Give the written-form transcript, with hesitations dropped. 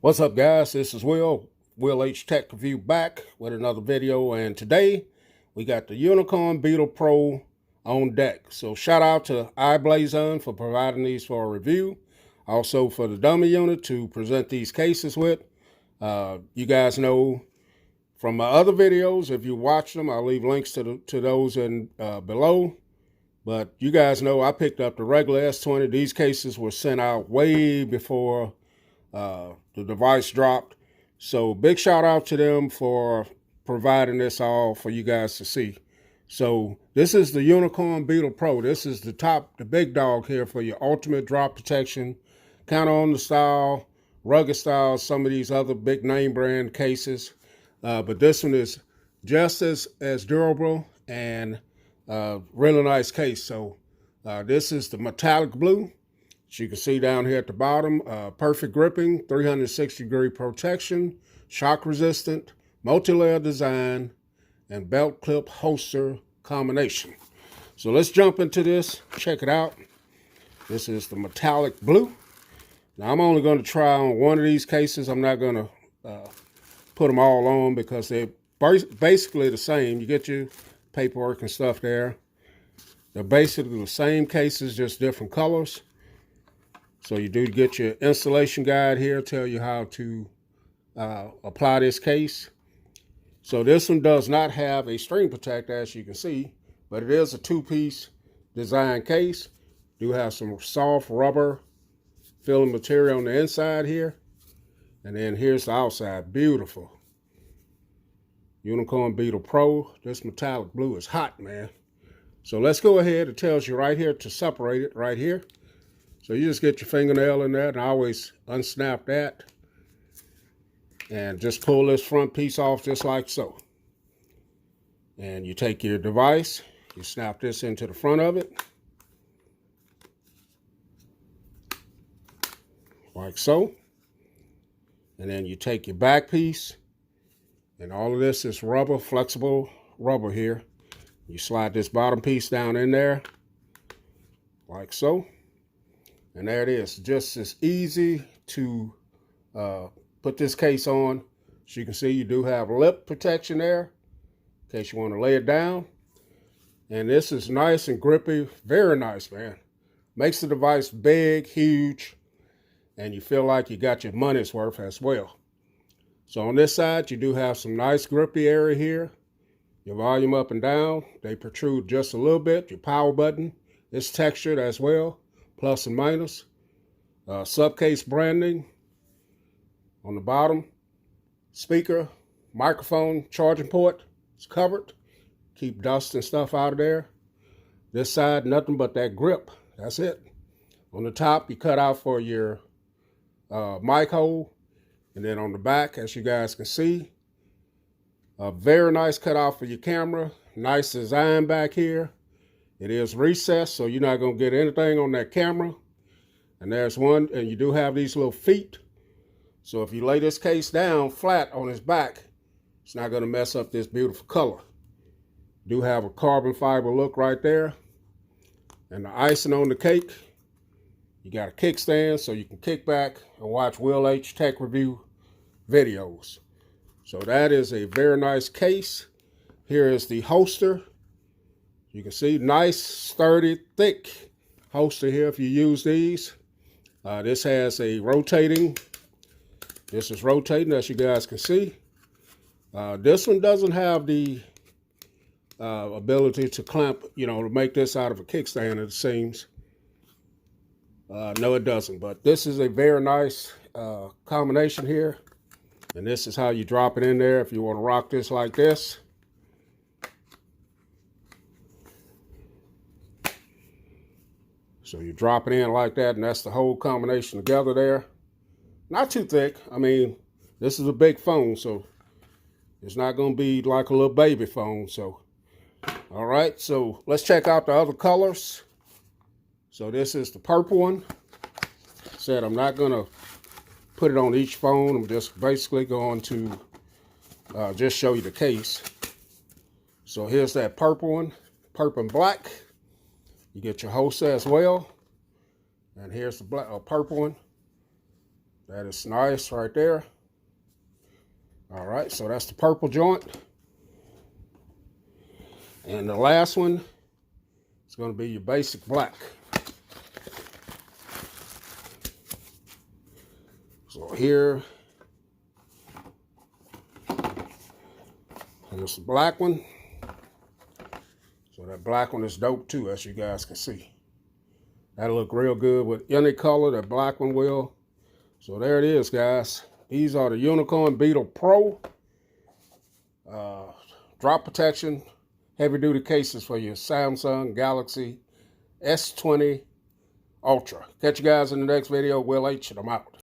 What's up, guys? This is Will H Tech Review, back with another video, and today we got the Unicorn Beetle Pro on deck. So shout out to iBlazon for providing these for a review, also for the dummy unit to present these cases with. You guys know from my other videos, if you watch them, I'll leave links to those in below. But you guys know I picked up the regular S20. These cases were sent out way before the device dropped. So big shout out to them for providing this all for you guys to see. So this is the Unicorn Beetle Pro. This is the big dog here for your ultimate drop protection. Kind of on the style, rugged style, some of these other big name brand cases. But this one is just as durable and really nice case. So this is the metallic blue. As you can see down here at the bottom, perfect gripping, 360-degree protection, shock resistant, multi-layer design, and belt clip holster combination. So let's jump into this, check it out. This is the metallic blue. Now I'm only going to try on one of these cases. I'm not going to put them all on because they're basically the same. You get your paperwork and stuff there. They're basically the same cases, just different colors. So you do get your installation guide here, tell you how to apply this case. So this one does not have a screen protector, as you can see, but it is a two-piece design case. Do have some soft rubber filling material on the inside here. And then here's the outside, beautiful. Unicorn Beetle Pro. This metallic blue is hot, man. So let's go ahead. It tells you right here to separate it right here. So you just get your fingernail in there, and I always unsnap that. And just pull this front piece off just like so. And you take your device, you snap this into the front of it. Like so. And then you take your back piece, and all of this is rubber, flexible rubber here. You slide this bottom piece down in there, like so. And there it is, just as easy to put this case on. As you can see, you do have lip protection there, in case you want to lay it down. And this is nice and grippy, very nice, man. Makes the device big, huge, and you feel like you got your money's worth as well. So on this side, you do have some nice grippy area here. Your volume up and down, they protrude just a little bit. Your power button is textured as well. Plus and minus. Supcase branding on the bottom. Speaker, microphone, charging port is covered. Keep dust and stuff out of there. This side, nothing but that grip. That's it. On the top, you cut out for your mic hole. And then on the back, as you guys can see, a very nice cutout for your camera. Nice design back here. It is recessed, so you're not going to get anything on that camera. And there's one, and you do have these little feet. So if you lay this case down flat on its back, it's not going to mess up this beautiful color. You do have a carbon fiber look right there. And the icing on the cake, you got a kickstand so you can kick back and watch Will H Tech Review videos. So that is a very nice case. Here is the holster. You can see nice, sturdy, thick holster here if you use these. This has a rotating. This is rotating, as you guys can see. This one doesn't have the ability to clamp, to make this out of a kickstand, it seems. No, it doesn't. But this is a very nice combination here. And this is how you drop it in there if you want to rock this like this. So you drop it in like that, and that's the whole combination together there. Not too thick. I mean, this is a big phone, so it's not going to be like a little baby phone. So, all right, so let's check out the other colors. So this is the purple one. Said I'm not going to put it on each phone. I'm just basically going to just show you the case. So here's that purple one, purple and black. You get your holster as well. And here's the purple one. That is nice right there. All right, so that's the purple joint. And the last one is going to be your basic black. So here's the black one. So that black one is dope too, as you guys can see. That'll look real good with any color. That black one will. So there it is, guys. These are the Unicorn Beetle Pro. Drop protection, heavy duty cases for your Samsung Galaxy S20 Ultra. Catch you guys in the next video. Will H, and I'm out.